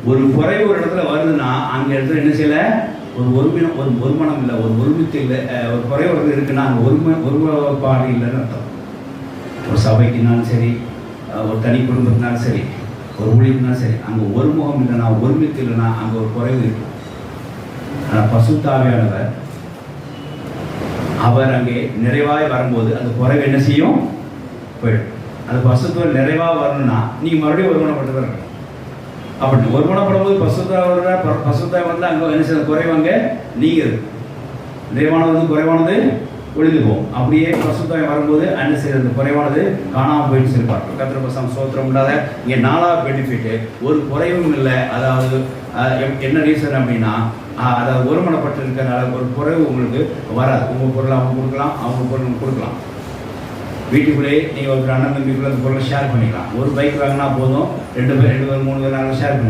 ஒரு குறைவு ஒரு இடத்துல வருதுன்னா அங்கே இடத்துல என்ன செய்யலை, ஒரு ஒருமனம் இல்லை, ஒரு ஒருமித்து இல்லை. ஒரு குறைவு இடத்துல இருக்குன்னா அங்கே ஒருமைப்பாடு இல்லைன்னு அர்த்தம். ஒரு சபைக்குனாலும் சரி, ஒரு தனி குடும்பத்தினாலும் சரி, ஒரு ஊழியர்னாலும் சரி, அங்கே ஒருமுகம் இல்லைன்னா, ஒருமித்து இல்லைன்னா அங்கே ஒரு குறைவு இருக்கும். ஆனால் பரிசுத்த ஆவியானவர் அவர் அங்கே நிறைவாய் வரும்போது அந்த குறைவு என்ன செய்யும், போயிடும். அந்த பரிசுத்தம் நிறைவாக வரணும்னா நீங்கள் மறுபடியும் ஒருமனப்பட்டு வரணும். அப்படி ஒருமனப்படும் போது பரிசுத்த வந்து அங்கே என்ன செய்ய, குறைவு அங்கே நீங்கிறது. நிறைவானது வந்து குறைவானது ஒழிந்து போகும். அப்படியே பரிசுத்தம் வரும்போது என்ன செய்யறது, அந்த குறைவானது காணாமல் போயிட்டு சொல்லிப்பார்கள். கர்த்தர் பசம் சோத்திரம் உண்டாத இங்கே 4வது பெனிஃபிட்டு, ஒரு குறைவும் இல்லை. அதாவது என்ன ரீசன் அப்படின்னா, அதாவது ஒருமனப்பட்டு இருக்கிறனால ஒரு குறைவு உங்களுக்கு வராது. உங்கள் பொருளை அவங்க கொடுக்கலாம், அவங்க பொருள் கொடுக்கலாம். வீட்டுக்குள்ளேயே நீங்கள் ஒரு அண்ணன் தம்பிக்குள்ளே அந்த பொருளை ஷேர் பண்ணிக்கலாம். ஒரு பைக் வாங்கினா போதும், 2 பேர் 3 பேர் ஷேர் பண்ணிக்கலாம்.